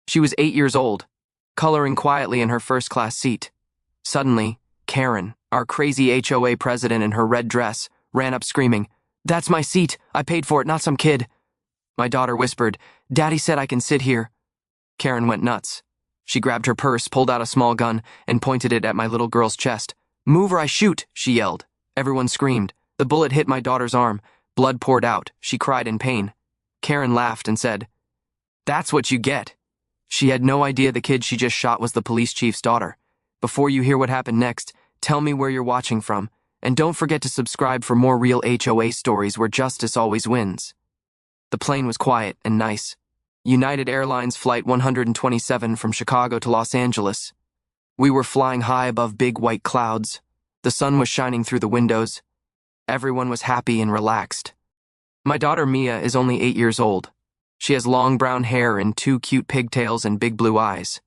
She was 8 years old, coloring quietly in her first-class seat. Suddenly, Karen, our crazy HOA president in her red dress, ran up screaming, "That's my seat! I paid for it, not some kid!" My daughter whispered, "Daddy said I can sit here." Karen went nuts. She grabbed her purse, pulled out a small gun, and pointed it at my little girl's chest. "Move or I shoot," she yelled. Everyone screamed. The bullet hit my daughter's arm. Blood poured out. She cried in pain. Karen laughed and said, "That's what you get." She had no idea the kid she just shot was the police chief's daughter. Before you hear what happened next, tell me where you're watching from, and don't forget to subscribe for more real HOA stories where justice always wins. The plane was quiet and nice. United Airlines Flight 127 from Chicago to Los Angeles. We were flying high above big white clouds. The sun was shining through the windows. Everyone was happy and relaxed. My daughter Mia is only 8 years old. She has long brown hair and 2 cute pigtails and big blue eyes.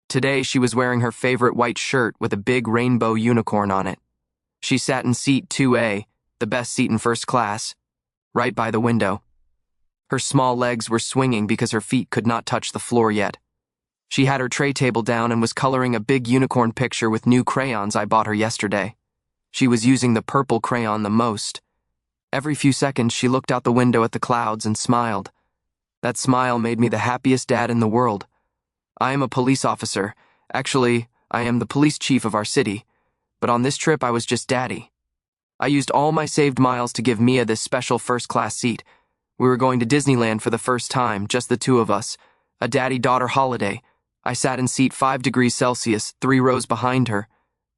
Today she was wearing her favorite white shirt with a big rainbow unicorn on it. She sat in seat 2A, the best seat in first class, right by the window. Her small legs were swinging because her feet could not touch the floor yet. She had her tray table down and was coloring a big unicorn picture with new crayons I bought her yesterday. She was using the purple crayon the most. Every few seconds she looked out the window at the clouds and smiled. That smile made me the happiest dad in the world. I am a police officer. Actually, I am the police chief of our city. But on this trip I was just daddy. I used all my saved miles to give Mia this special first-class seat. We were going to Disneyland for the first time, just the two of us. A daddy-daughter holiday. I sat in seat 5 degrees Celsius, 3 rows behind her.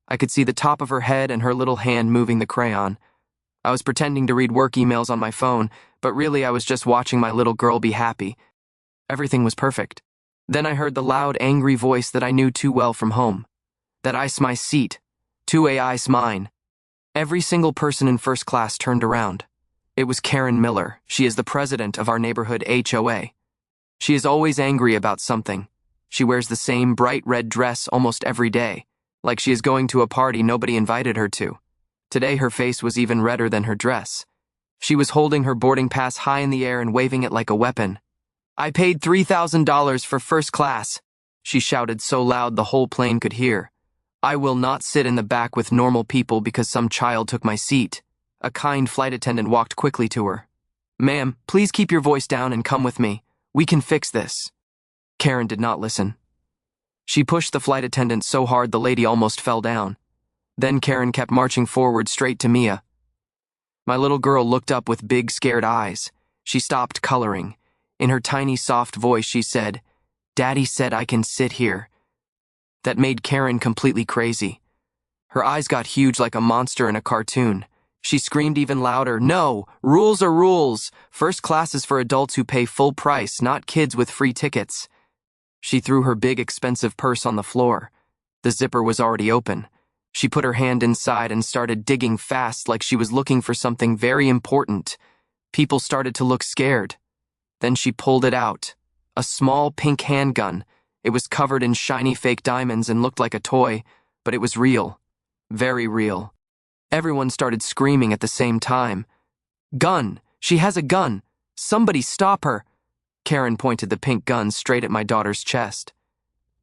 I could see the top of her head and her little hand moving the crayon. I was pretending to read work emails on my phone, but really I was just watching my little girl be happy. Everything was perfect. Then I heard the loud, angry voice that I knew too well from home. That ice my seat. 2A ice mine. Every single person in first class turned around. It was Karen Miller. She is the president of our neighborhood HOA. She is always angry about something. She wears the same bright red dress almost every day, like she is going to a party nobody invited her to. Today her face was even redder than her dress. She was holding her boarding pass high in the air and waving it like a weapon. "I paid $3,000 for first class," she shouted so loud the whole plane could hear. "I will not sit in the back with normal people because some child took my seat." A kind flight attendant walked quickly to her. "Ma'am, please keep your voice down and come with me. We can fix this." Karen did not listen. She pushed the flight attendant so hard the lady almost fell down. Then Karen kept marching forward straight to Mia. My little girl looked up with big, scared eyes. She stopped coloring. In her tiny, soft voice, she said, "Daddy said I can sit here." That made Karen completely crazy. Her eyes got huge like a monster in a cartoon. She screamed even louder, "No! Rules are rules! First class is for adults who pay full price, not kids with free tickets." She threw her big, expensive purse on the floor. The zipper was already open. She put her hand inside and started digging fast like she was looking for something very important. People started to look scared. Then she pulled it out. A small pink handgun. It was covered in shiny fake diamonds and looked like a toy, but it was real. Very real. Everyone started screaming at the same time. "Gun! She has a gun! Somebody stop her!" Karen pointed the pink gun straight at my daughter's chest.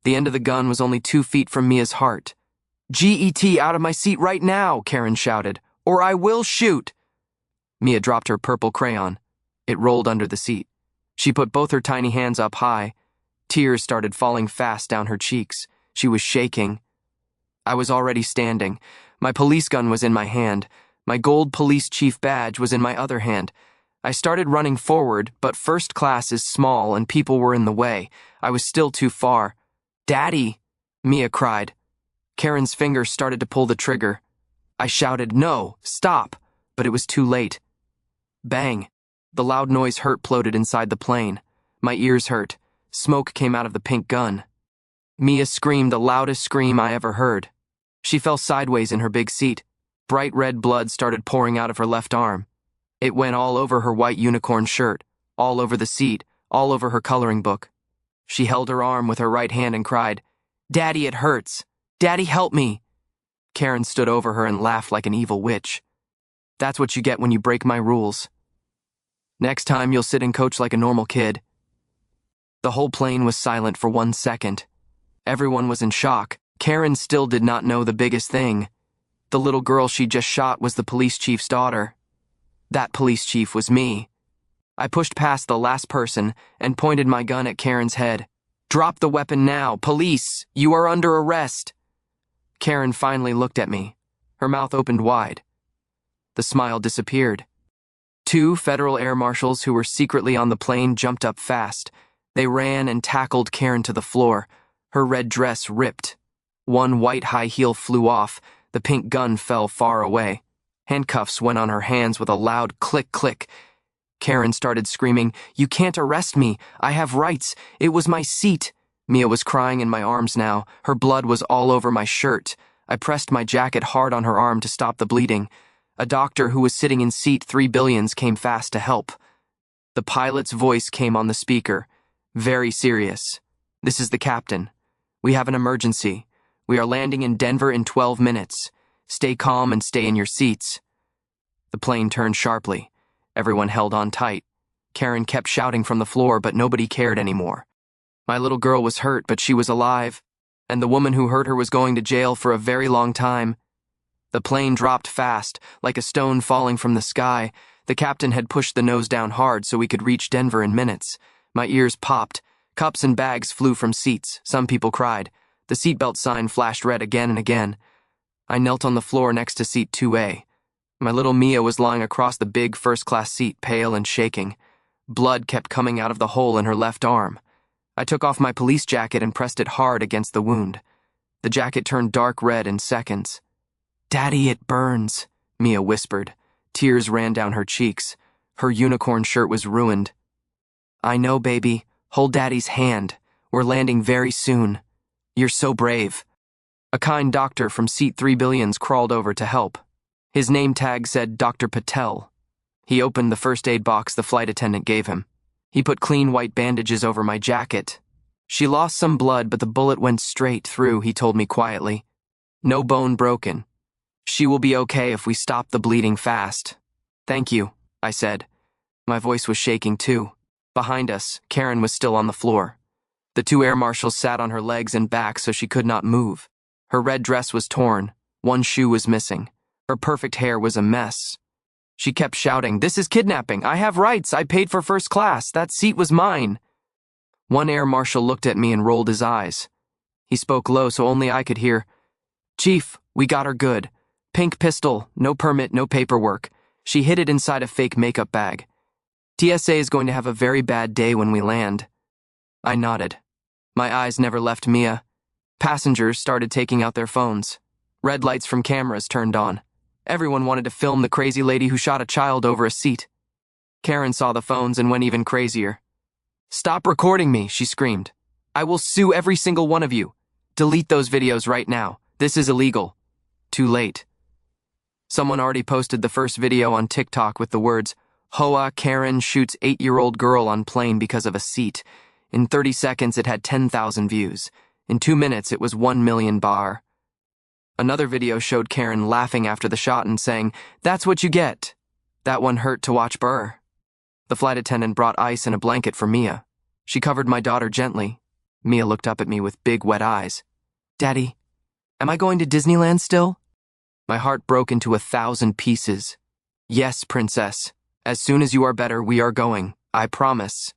The end of the gun was only 2 feet from Mia's heart. "Get out of my seat right now," Karen shouted, "or I will shoot." Mia dropped her purple crayon. It rolled under the seat. She put both her tiny hands up high. Tears started falling fast down her cheeks. She was shaking. I was already standing. My police gun was in my hand. My gold police chief badge was in my other hand. I started running forward, but first class is small and people were in the way. I was still too far. "Daddy!" Mia cried. Karen's fingers started to pull the trigger. I shouted, "No, stop!" but it was too late. Bang! The loud noise hurt-ploded inside the plane. My ears hurt. Smoke came out of the pink gun. Mia screamed the loudest scream I ever heard. She fell sideways in her big seat. Bright red blood started pouring out of her left arm. It went all over her white unicorn shirt, all over the seat, all over her coloring book. She held her arm with her right hand and cried, "Daddy, it hurts. Daddy, help me." Karen stood over her and laughed like an evil witch. "That's what you get when you break my rules. Next time you'll sit and coach like a normal kid." The whole plane was silent for 1 second. Everyone was in shock. Karen still did not know the biggest thing. The little girl she just shot was the police chief's daughter. That police chief was me. I pushed past the last person and pointed my gun at Karen's head. "Drop the weapon now! Police! You are under arrest!" Karen finally looked at me. Her mouth opened wide. The smile disappeared. 2 federal air marshals who were secretly on the plane jumped up fast. They ran and tackled Karen to the floor. Her red dress ripped. One white high heel flew off. The pink gun fell far away. Handcuffs went on her hands with a loud click-click. Karen started screaming, "You can't arrest me. I have rights. It was my seat." Mia was crying in my arms now. Her blood was all over my shirt. I pressed my jacket hard on her arm to stop the bleeding. A doctor who was sitting in seat 3 billions came fast to help. The pilot's voice came on the speaker. Very serious. "This is the captain. We have an emergency. We are landing in Denver in 12 minutes. Stay calm and stay in your seats." The plane turned sharply. Everyone held on tight. Karen kept shouting from the floor, but nobody cared anymore. My little girl was hurt, but she was alive, and the woman who hurt her was going to jail for a very long time. The plane dropped fast, like a stone falling from the sky. The captain had pushed the nose down hard so we could reach Denver in minutes. My ears popped. Cups and bags flew from seats. Some people cried. The seatbelt sign flashed red again and again. I knelt on the floor next to seat 2A. My little Mia was lying across the big first-class seat, pale and shaking. Blood kept coming out of the hole in her left arm. I took off my police jacket and pressed it hard against the wound. The jacket turned dark red in seconds. "Daddy, it burns," Mia whispered. Tears ran down her cheeks. Her unicorn shirt was ruined. "I know, baby. Hold Daddy's hand. We're landing very soon. You're so brave." A kind doctor from seat 3 billions crawled over to help. His name tag said Dr. Patel. He opened the first aid box the flight attendant gave him. He put clean white bandages over my jacket. "She lost some blood, but the bullet went straight through," he told me quietly. "No bone broken. She will be okay if we stop the bleeding fast." "Thank you," I said. My voice was shaking too. Behind us, Karen was still on the floor. The 2 air marshals sat on her legs and back so she could not move. Her red dress was torn. One shoe was missing. Her perfect hair was a mess. She kept shouting, "This is kidnapping. I have rights. I paid for first class. That seat was mine." One air marshal looked at me and rolled his eyes. He spoke low so only I could hear. "Chief, we got her good. Pink pistol, no permit, no paperwork. She hid it inside a fake makeup bag. TSA is going to have a very bad day when we land." I nodded. My eyes never left Mia. Passengers started taking out their phones. Red lights from cameras turned on. Everyone wanted to film the crazy lady who shot a child over a seat. Karen saw the phones and went even crazier. "Stop recording me," she screamed. "I will sue every single one of you. Delete those videos right now. This is illegal." Too late. Someone already posted the first video on TikTok with the words, "HOA Karen shoots 8-year-old girl on plane because of a seat." In 30 seconds, it had 10,000 views. In 2 minutes, it was 1 million bar. Another video showed Karen laughing after the shot and saying, "That's what you get." That one hurt to watch Burr. The flight attendant brought ice and a blanket for Mia. She covered my daughter gently. Mia looked up at me with big, wet eyes. "Daddy, am I going to Disneyland still?" My heart broke into 1,000 pieces. "Yes, princess. As soon as you are better, we are going. I promise."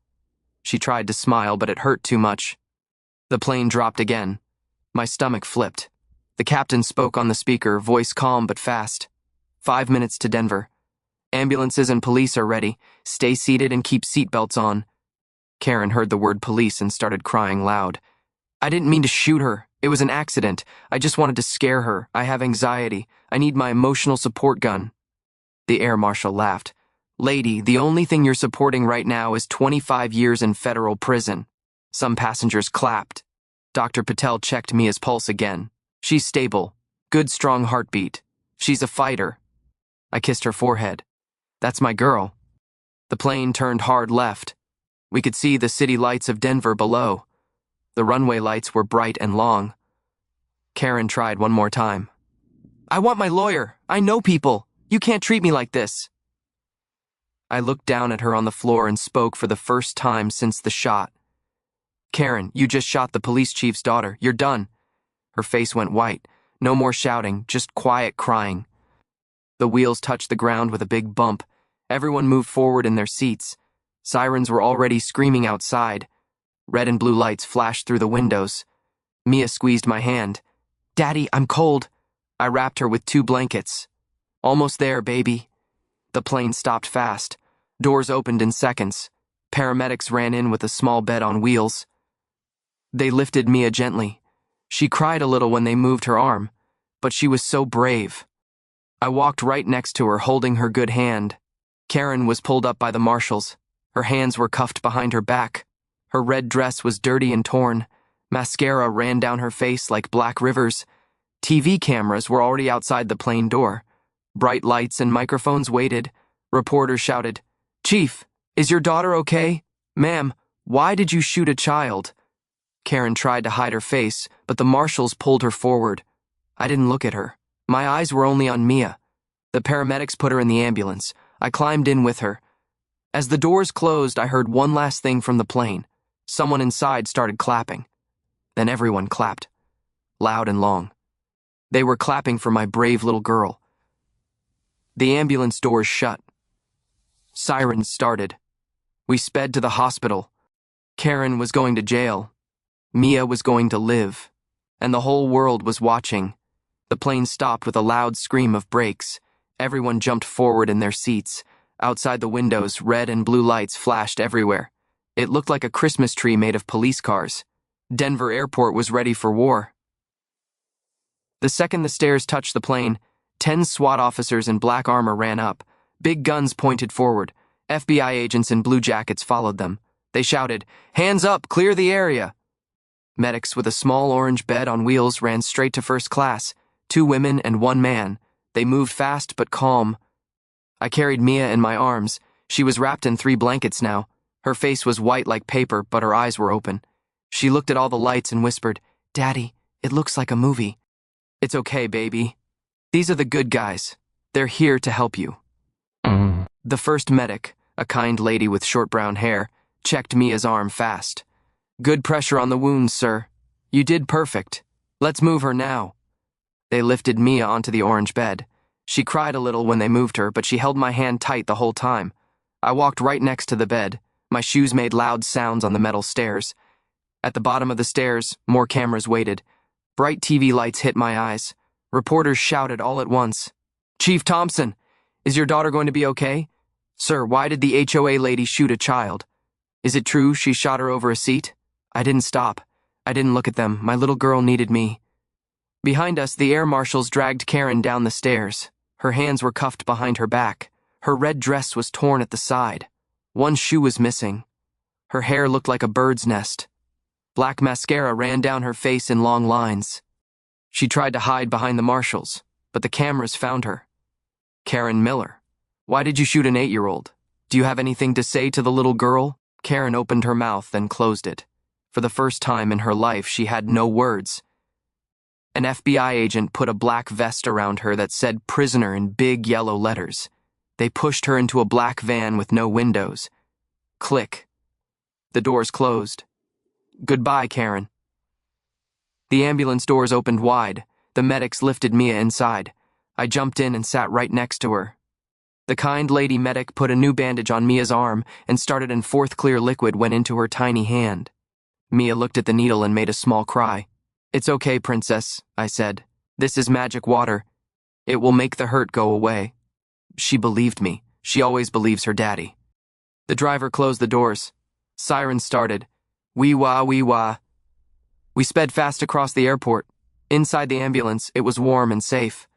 She tried to smile, but it hurt too much. The plane dropped again. My stomach flipped. The captain spoke on the speaker, voice calm but fast. 5 minutes to Denver. Ambulances and police are ready. Stay seated and keep seatbelts on." Karen heard the word police and started crying loud. "I didn't mean to shoot her. It was an accident. I just wanted to scare her. I have anxiety. I need my emotional support gun." The air marshal laughed. "Lady, the only thing you're supporting right now is 25 years in federal prison." Some passengers clapped. Dr. Patel checked Mia's pulse again. "She's stable. Good, strong heartbeat. She's a fighter." I kissed her forehead. "That's my girl." The plane turned hard left. We could see the city lights of Denver below. The runway lights were bright and long. Karen tried one more time. "I want my lawyer. I know people. You can't treat me like this." I looked down at her on the floor and spoke for the first time since the shot. Karen, you just shot the police chief's daughter. You're done. Her face went white. No more shouting, just quiet crying. The wheels touched the ground with a big bump. Everyone moved forward in their seats. Sirens were already screaming outside. Red and blue lights flashed through the windows. Mia squeezed my hand. Daddy, I'm cold. I wrapped her with 2 blankets. Almost there, baby. The plane stopped fast. Doors opened in seconds. Paramedics ran in with a small bed on wheels. They lifted Mia gently. She cried a little when they moved her arm, but she was so brave. I walked right next to her, holding her good hand. Karen was pulled up by the marshals. Her hands were cuffed behind her back. Her red dress was dirty and torn. Mascara ran down her face like black rivers. TV cameras were already outside the plane door. Bright lights and microphones waited. Reporters shouted, "Chief, is your daughter okay? Ma'am, why did you shoot a child?" Karen tried to hide her face, but the marshals pulled her forward. I didn't look at her. My eyes were only on Mia. The paramedics put her in the ambulance. I climbed in with her. As the doors closed, I heard one last thing from the plane. Someone inside started clapping. Then everyone clapped, loud and long. They were clapping for my brave little girl. The ambulance doors shut. Sirens started. We sped to the hospital. Karen was going to jail. Mia was going to live. And the whole world was watching. The plane stopped with a loud scream of brakes. Everyone jumped forward in their seats. Outside the windows, red and blue lights flashed everywhere. It looked like a Christmas tree made of police cars. Denver Airport was ready for war. The second the stairs touched the plane, 10 SWAT officers in black armor ran up. Big guns pointed forward. FBI agents in blue jackets followed them. They shouted, "Hands up, clear the area." Medics with a small orange bed on wheels ran straight to first class. 2 women and 1 man. They moved fast but calm. I carried Mia in my arms. She was wrapped in 3 blankets now. Her face was white like paper, but her eyes were open. She looked at all the lights and whispered, "Daddy, it looks like a movie." "It's okay, baby. These are the good guys. They're here to help you." The first medic, a kind lady with short brown hair, checked Mia's arm fast. "Good pressure on the wounds, sir. You did perfect. Let's move her now." They lifted Mia onto the orange bed. She cried a little when they moved her, but she held my hand tight the whole time. I walked right next to the bed. My shoes made loud sounds on the metal stairs. At the bottom of the stairs, more cameras waited. Bright TV lights hit my eyes. Reporters shouted all at once. "Chief Thompson, is your daughter going to be okay? Sir, why did the HOA lady shoot a child? Is it true she shot her over a seat?" I didn't stop. I didn't look at them. My little girl needed me. Behind us, the air marshals dragged Karen down the stairs. Her hands were cuffed behind her back. Her red dress was torn at the side. 1 shoe was missing. Her hair looked like a bird's nest. Black mascara ran down her face in long lines. She tried to hide behind the marshals, but the cameras found her. "Karen Miller, why did you shoot an 8-year-old? Do you have anything to say to the little girl?" Karen opened her mouth, then closed it. For the first time in her life, she had no words. An FBI agent put a black vest around her that said "prisoner" in big yellow letters. They pushed her into a black van with no windows. Click. The doors closed. "Goodbye, Karen." The ambulance doors opened wide. The medics lifted Mia inside. I jumped in and sat right next to her. The kind lady medic put a new bandage on Mia's arm and started, and 4th clear liquid went into her tiny hand. Mia looked at the needle and made a small cry. "It's okay, princess," I said. "This is magic water. It will make the hurt go away." She believed me. She always believes her daddy. The driver closed the doors. Sirens started. Wee-wah, wee-wah. We sped fast across the airport. Inside the ambulance, it was warm and safe.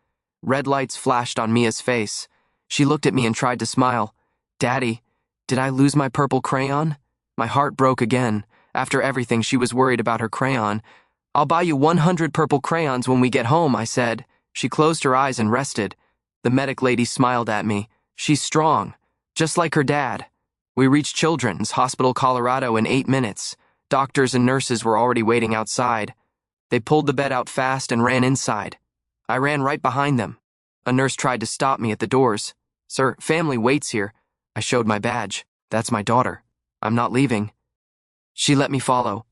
Red lights flashed on Mia's face. She looked at me and tried to smile. "Daddy, did I lose my purple crayon?" My heart broke again. After everything, she was worried about her crayon. "I'll buy you 100 purple crayons when we get home," I said. She closed her eyes and rested. The medic lady smiled at me. "She's strong, just like her dad." We reached Children's Hospital Colorado in 8 minutes. Doctors and nurses were already waiting outside. They pulled the bed out fast and ran inside. I ran right behind them. A nurse tried to stop me at the doors. "Sir, family waits here." I showed my badge. "That's my daughter. I'm not leaving." She let me follow.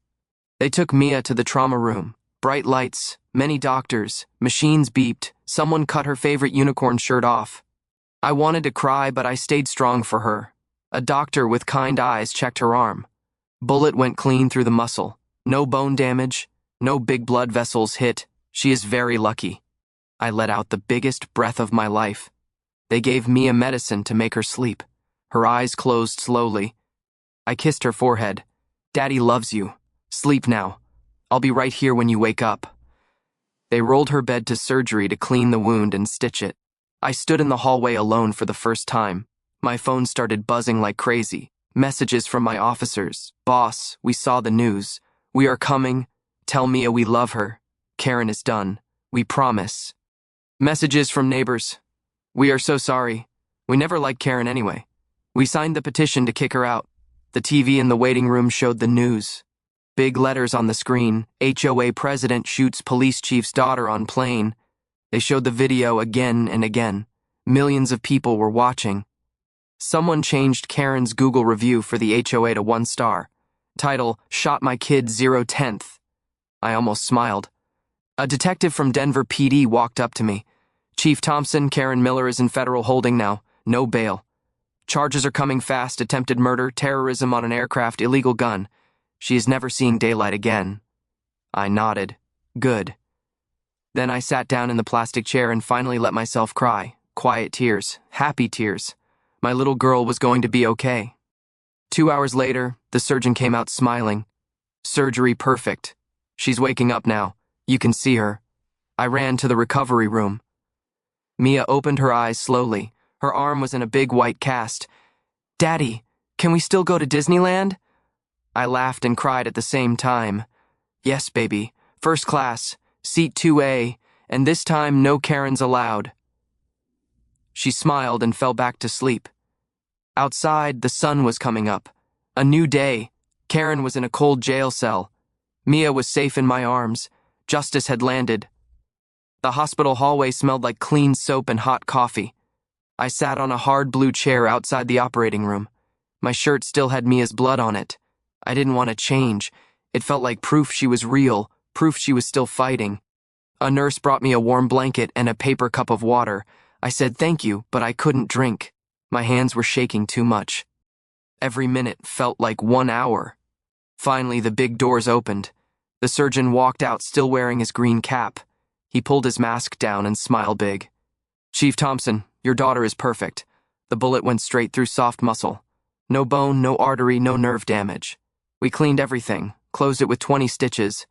They took Mia to the trauma room. Bright lights, many doctors, machines beeped, someone cut her favorite unicorn shirt off. I wanted to cry, but I stayed strong for her. A doctor with kind eyes checked her arm. Bullet went clean through the muscle. No bone damage, no big blood vessels hit. She is very lucky. I let out the biggest breath of my life. They gave Mia medicine to make her sleep. Her eyes closed slowly. I kissed her forehead. Daddy loves you. Sleep now. I'll be right here when you wake up. They rolled her bed to surgery to clean the wound and stitch it. I stood in the hallway alone for the first time. My phone started buzzing like crazy. Messages from my officers. Boss, we saw the news. We are coming. Tell Mia we love her. Karen is done. We promise. Messages from neighbors. We are so sorry. We never liked Karen anyway. We signed the petition to kick her out. The TV in the waiting room showed the news. Big letters on the screen. HOA president shoots police chief's daughter on plane. They showed the video again and again. Millions of people were watching. Someone changed Karen's Google review for the HOA to 1 star. Title, Shot My Kid 0/10th. I almost smiled. A detective from Denver PD walked up to me. Chief Thompson, Karen Miller is in federal holding now. No bail. Charges are coming fast: attempted murder, terrorism on an aircraft, illegal gun. She is never seeing daylight again. I nodded. Good. Then I sat down in the plastic chair and finally let myself cry. Quiet tears, happy tears. My little girl was going to be okay. 2 hours later, the surgeon came out smiling. Surgery perfect. She's waking up now. You can see her. I ran to the recovery room. Mia opened her eyes slowly. Her arm was in a big white cast. Daddy, can we still go to Disneyland? I laughed and cried at the same time. Yes, baby. First class, seat 2A, and this time no Karens allowed. She smiled and fell back to sleep. Outside, the sun was coming up. A new day. Karen was in a cold jail cell. Mia was safe in my arms. Justice had landed. The hospital hallway smelled like clean soap and hot coffee. I sat on a hard blue chair outside the operating room. My shirt still had Mia's blood on it. I didn't want to change. It felt like proof she was real, proof she was still fighting. A nurse brought me a warm blanket and a paper cup of water. I said thank you, but I couldn't drink. My hands were shaking too much. Every minute felt like 1 hour. Finally, the big doors opened. The surgeon walked out still wearing his green cap. He pulled his mask down and smiled big. Chief Thompson, your daughter is perfect. The bullet went straight through soft muscle. No bone, no artery, no nerve damage. We cleaned everything, closed it with 20 stitches.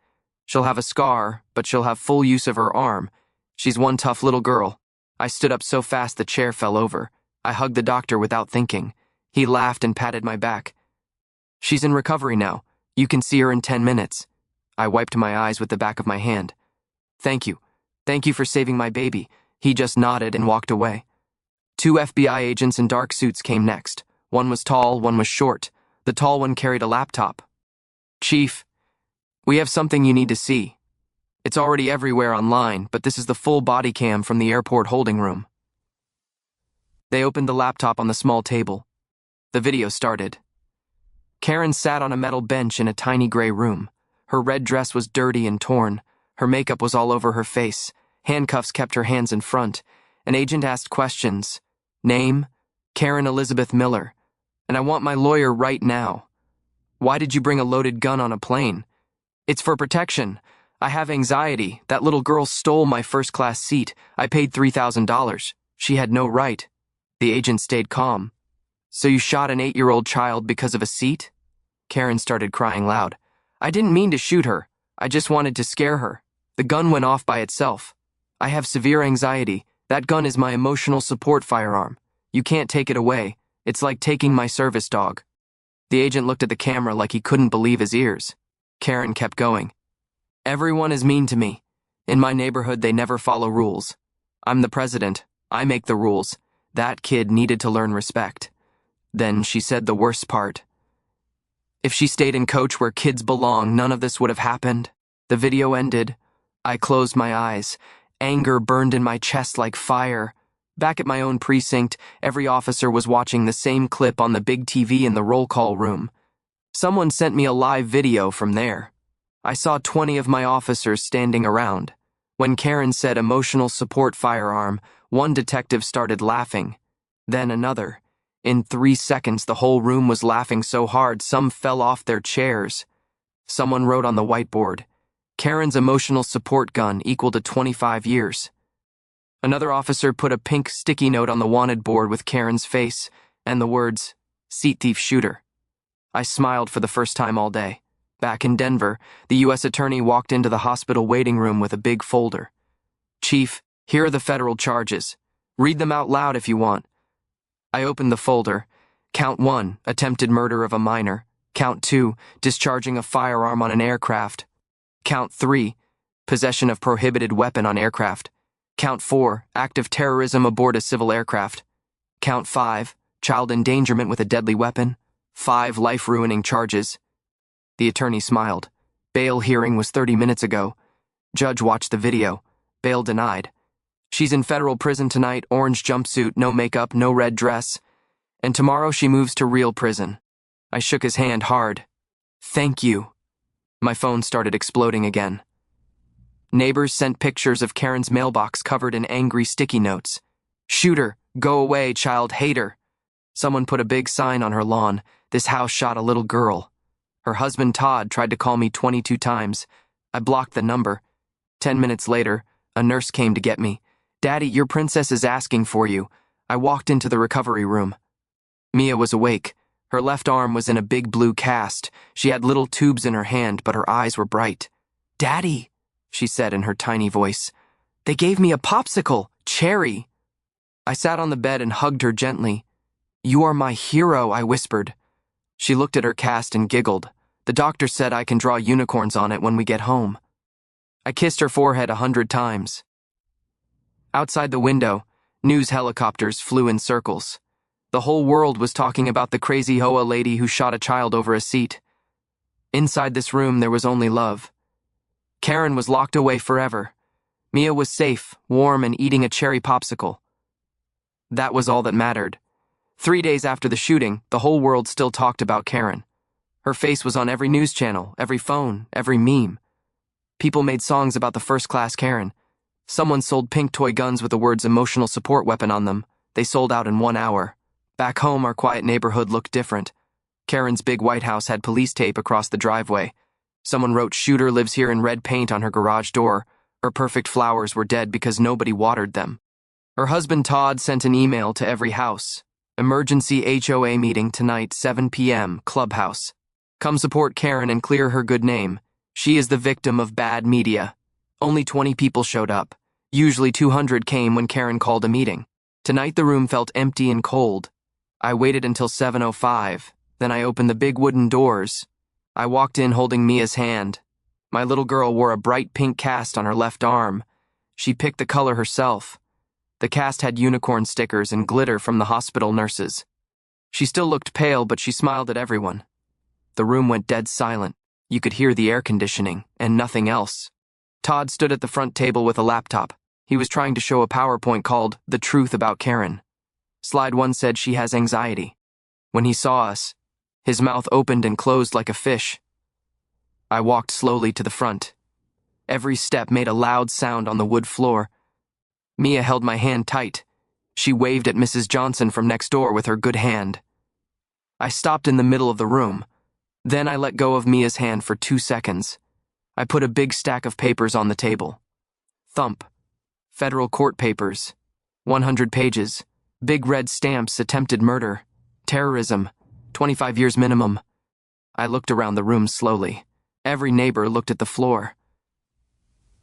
She'll have a scar, but she'll have full use of her arm. She's one tough little girl. I stood up so fast the chair fell over. I hugged the doctor without thinking. He laughed and patted my back. She's in recovery now. You can see her in 10 minutes. I wiped my eyes with the back of my hand. Thank you. Thank you for saving my baby. He just nodded and walked away. 2 FBI agents in dark suits came next. One was tall, one was short. The tall one carried a laptop. Chief, we have something you need to see. It's already everywhere online, but this is the full body cam from the airport holding room. They opened the laptop on the small table. The video started. Karen sat on a metal bench in a tiny gray room. Her red dress was dirty and torn. Her makeup was all over her face. Handcuffs kept her hands in front. An agent asked questions. Name? Karen Elizabeth Miller. And I want my lawyer right now. Why did you bring a loaded gun on a plane? It's for protection. I have anxiety. That little girl stole my first-class seat. I paid $3,000. She had no right. The agent stayed calm. So you shot an 8-year-old child because of a seat? Karen started crying loud. I didn't mean to shoot her. I just wanted to scare her. The gun went off by itself. I have severe anxiety. That gun is my emotional support firearm. You can't take it away. It's like taking my service dog. The agent looked at the camera like he couldn't believe his ears. Karen kept going. Everyone is mean to me. In my neighborhood, they never follow rules. I'm the president. I make the rules. That kid needed to learn respect. Then she said the worst part. If she stayed in Coach where kids belong, none of this would have happened. The video ended. I closed my eyes. Anger burned in my chest like fire. Back at my own precinct, every officer was watching the same clip on the big TV in the roll call room. Someone sent me a live video from there. I saw 20 of my officers standing around. When Karen said emotional support firearm, one detective started laughing. Then another. In 3 seconds, the whole room was laughing so hard some fell off their chairs. Someone wrote on the whiteboard, Karen's emotional support gun equal to 25 years. Another officer put a pink sticky note on the wanted board with Karen's face and the words, seat thief shooter. I smiled for the first time all day. Back in Denver, the U.S. attorney walked into the hospital waiting room with a big folder. Chief, here are the federal charges. Read them out loud if you want. I opened the folder. Count 1, attempted murder of a minor. Count 2, discharging a firearm on an aircraft. Count 3, possession of prohibited weapon on aircraft. Count 4, act of terrorism aboard a civil aircraft. Count 5, child endangerment with a deadly weapon. 5 life-ruining charges. The attorney smiled. Bail hearing was 30 minutes ago. Judge watched the video. Bail denied. She's in federal prison tonight, orange jumpsuit, no makeup, no red dress. And tomorrow she moves to real prison. I shook his hand hard. Thank you. My phone started exploding again. Neighbors sent pictures of Karen's mailbox covered in angry sticky notes. Shooter, go away, child hater. Someone put a big sign on her lawn. This house shot a little girl. Her husband Todd tried to call me 22 times. I blocked the number. 10 minutes later, a nurse came to get me. Daddy, your princess is asking for you. I walked into the recovery room. Mia was awake. Her left arm was in a big blue cast. She had little tubes in her hand, but her eyes were bright. Daddy, she said in her tiny voice. They gave me a popsicle, cherry. I sat on the bed and hugged her gently. You are my hero, I whispered. She looked at her cast and giggled. The doctor said I can draw unicorns on it when we get home. I kissed her forehead 100 times. Outside the window, news helicopters flew in circles. The whole world was talking about the crazy HOA lady who shot a child over a seat. Inside this room, there was only love. Karen was locked away forever. Mia was safe, warm, and eating a cherry popsicle. That was all that mattered. 3 days after the shooting, the whole world still talked about Karen. Her face was on every news channel, every phone, every meme. People made songs about the first-class Karen. Someone sold pink toy guns with the words emotional support weapon on them. They sold out in 1 hour. Back home, our quiet neighborhood looked different. Karen's big white house had police tape across the driveway. Someone wrote, "Shooter lives here" in red paint on her garage door. Her perfect flowers were dead because nobody watered them. Her husband Todd sent an email to every house. Emergency HOA meeting tonight, 7 p.m., clubhouse. Come support Karen and clear her good name. She is the victim of bad media. Only 20 people showed up. Usually 200 came when Karen called a meeting. Tonight the room felt empty and cold. I waited until 7:05. Then I opened the big wooden doors. I walked in holding Mia's hand. My little girl wore a bright pink cast on her left arm. She picked the color herself. The cast had unicorn stickers and glitter from the hospital nurses. She still looked pale, but she smiled at everyone. The room went dead silent. You could hear the air conditioning, and nothing else. Todd stood at the front table with a laptop. He was trying to show a PowerPoint called The Truth About Karen. Slide 1 said she has anxiety. When he saw us, his mouth opened and closed like a fish. I walked slowly to the front. Every step made a loud sound on the wood floor. Mia held my hand tight. She waved at Mrs. Johnson from next door with her good hand. I stopped in the middle of the room. Then I let go of Mia's hand for 2 seconds. I put a big stack of papers on the table. Thump. Federal court papers. 100 pages. Big red stamps, attempted murder. Terrorism. 25 years minimum. I looked around the room slowly. Every neighbor looked at the floor.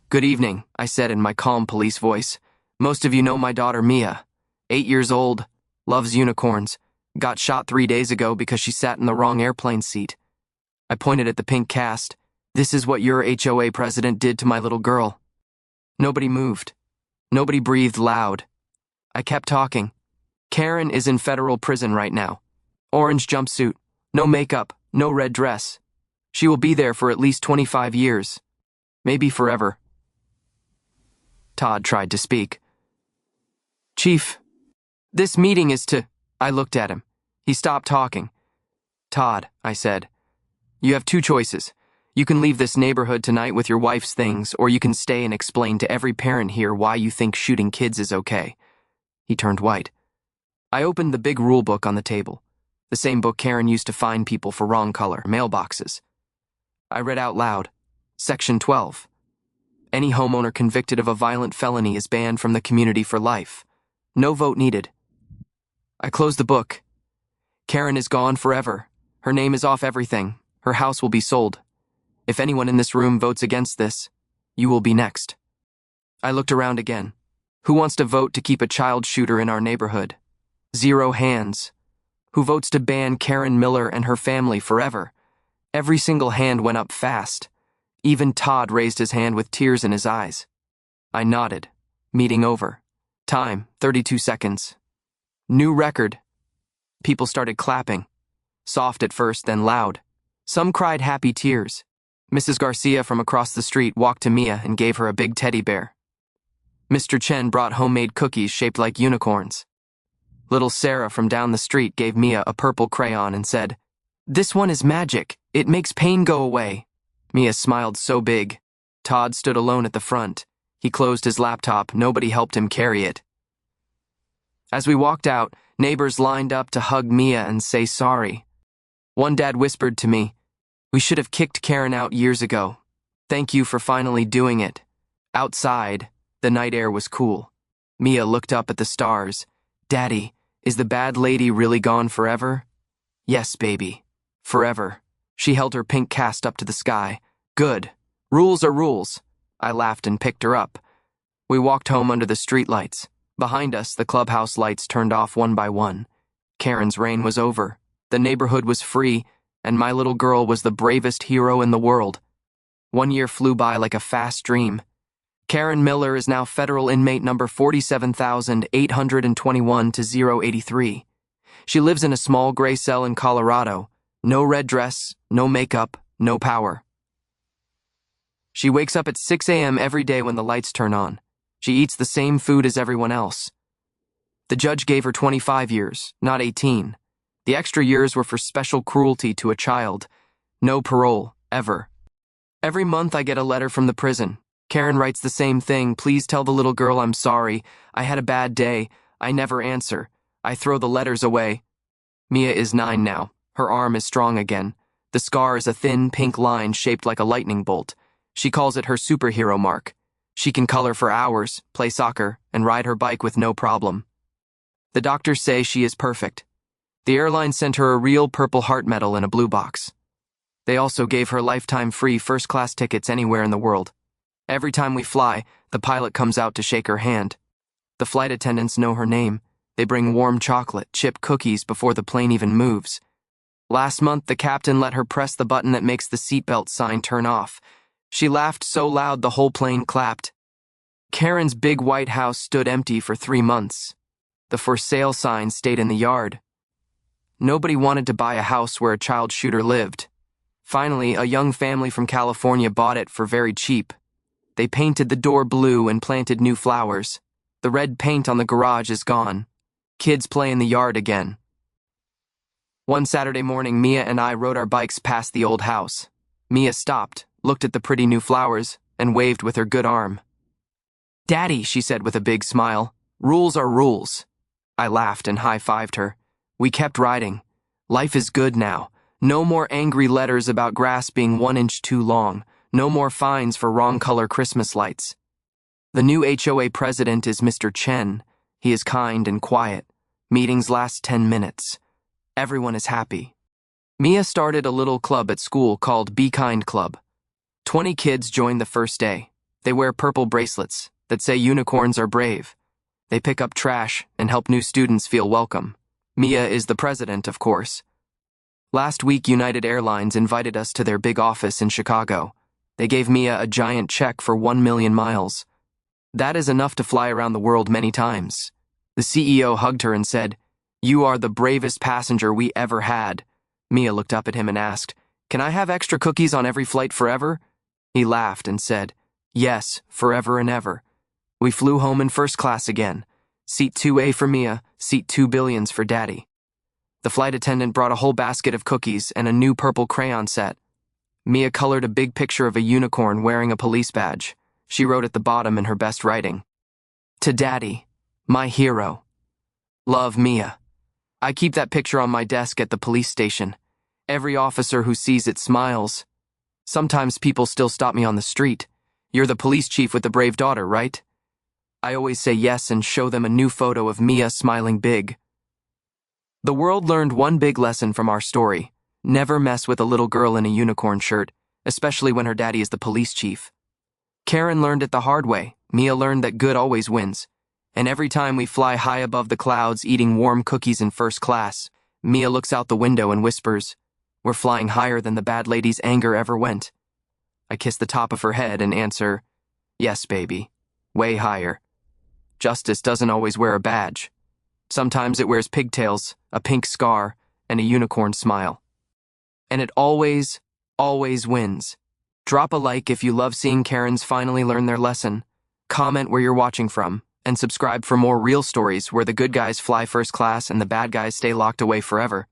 Good evening, I said in my calm police voice. Most of you know my daughter Mia. 8 years old. Loves unicorns. Got shot 3 days ago because she sat in the wrong airplane seat. I pointed at the pink cast. This is what your HOA president did to my little girl. Nobody moved. Nobody breathed loud. I kept talking. Karen is in federal prison right now. Orange jumpsuit. No makeup. No red dress. She will be there for at least 25 years. Maybe forever. Todd tried to speak. Chief, this meeting is to... I looked at him. He stopped talking. Todd, I said, you have 2 choices. You can leave this neighborhood tonight with your wife's things, or you can stay and explain to every parent here why you think shooting kids is okay." He turned white. I opened the big rule book on the table, the same book Karen used to fine people for wrong color mailboxes. I read out loud, Section 12. Any homeowner convicted of a violent felony is banned from the community for life. No vote needed. I closed the book. Karen is gone forever. Her name is off everything. Her house will be sold. If anyone in this room votes against this, you will be next. I looked around again. Who wants to vote to keep a child shooter in our neighborhood? 0 hands. Who votes to ban Karen Miller and her family forever? Every single hand went up fast. Even Todd raised his hand with tears in his eyes. I nodded. Meeting over. Time, 32 seconds. New record. People started clapping. Soft at first, then loud. Some cried happy tears. Mrs. Garcia from across the street walked to Mia and gave her a big teddy bear. Mr. Chen brought homemade cookies shaped like unicorns. Little Sarah from down the street gave Mia a purple crayon and said, "This one is magic. It makes pain go away." Mia smiled so big. Todd stood alone at the front. He closed his laptop. Nobody helped him carry it. As we walked out, neighbors lined up to hug Mia and say sorry. One dad whispered to me, "We should have kicked Karen out years ago. Thank you for finally doing it." Outside, the night air was cool. Mia looked up at the stars. "Daddy, is the bad lady really gone forever?" "Yes, baby. Forever." She held her pink cast up to the sky. "Good. Rules are rules." I laughed and picked her up. We walked home under the streetlights. Behind us, the clubhouse lights turned off one by one. Karen's reign was over. The neighborhood was free, and my little girl was the bravest hero in the world. 1 year flew by like a fast dream. Karen Miller is now federal inmate number 47,821 to 083. She lives in a small gray cell in Colorado. No red dress, no makeup, no power. She wakes up at 6 a.m. every day when the lights turn on. She eats the same food as everyone else. The judge gave her 25 years, not 18. The extra years were for special cruelty to a child. No parole, ever. Every month I get a letter from the prison. Karen writes the same thing. "Please tell the little girl I'm sorry. I had a bad day." I never answer. I throw the letters away. Mia is 9 now. Her arm is strong again. The scar is a thin pink line shaped like a lightning bolt. She calls it her superhero mark. She can color for hours, play soccer, and ride her bike with no problem. The doctors say she is perfect. The airline sent her a real Purple Heart medal in a blue box. They also gave her lifetime free first-class tickets anywhere in the world. Every time we fly, the pilot comes out to shake her hand. The flight attendants know her name. They bring warm chocolate, chip cookies before the plane even moves. Last month, the captain let her press the button that makes the seatbelt sign turn off. She laughed so loud the whole plane clapped. Karen's big white house stood empty for 3 months. The for sale sign stayed in the yard. Nobody wanted to buy a house where a child shooter lived. Finally, a young family from California bought it for very cheap. They painted the door blue and planted new flowers. The red paint on the garage is gone. Kids play in the yard again. One Saturday morning, Mia and I rode our bikes past the old house. Mia stopped, looked at the pretty new flowers, and waved with her good arm. "Daddy," she said with a big smile, "rules are rules." I laughed and high-fived her. We kept riding. Life is good now. No more angry letters about grass being 1 inch too long. No more fines for wrong-color Christmas lights. The new HOA president is Mr. Chen. He is kind and quiet. Meetings last 10 minutes. Everyone is happy. Mia started a little club at school called Be Kind Club. 20 kids joined the first day. They wear purple bracelets that say unicorns are brave. They pick up trash and help new students feel welcome. Mia is the president, of course. Last week, United Airlines invited us to their big office in Chicago. They gave Mia a giant check for 1 million miles. That is enough to fly around the world many times. The CEO hugged her and said, "You are the bravest passenger we ever had." Mia looked up at him and asked, "Can I have extra cookies on every flight forever?" He laughed and said, "Yes, forever and ever." We flew home in first class again. Seat 2A for Mia, seat 2 billions for Daddy. The flight attendant brought a whole basket of cookies and a new purple crayon set. Mia colored a big picture of a unicorn wearing a police badge. She wrote at the bottom in her best writing, "To Daddy, my hero. Love, Mia." I keep that picture on my desk at the police station. Every officer who sees it smiles. Sometimes people still stop me on the street. "You're the police chief with the brave daughter, right?" I always say yes and show them a new photo of Mia smiling big. The world learned one big lesson from our story. Never mess with a little girl in a unicorn shirt, especially when her daddy is the police chief. Karen learned it the hard way. Mia learned that good always wins. And every time we fly high above the clouds eating warm cookies in first class, Mia looks out the window and whispers, "We're flying higher than the bad lady's anger ever went." I kiss the top of her head and answer, "Yes, baby, way higher." Justice doesn't always wear a badge. Sometimes it wears pigtails, a pink scar, and a unicorn smile. And it always, always wins. Drop a like if you love seeing Karens finally learn their lesson. Comment where you're watching from, and subscribe for more real stories where the good guys fly first class and the bad guys stay locked away forever.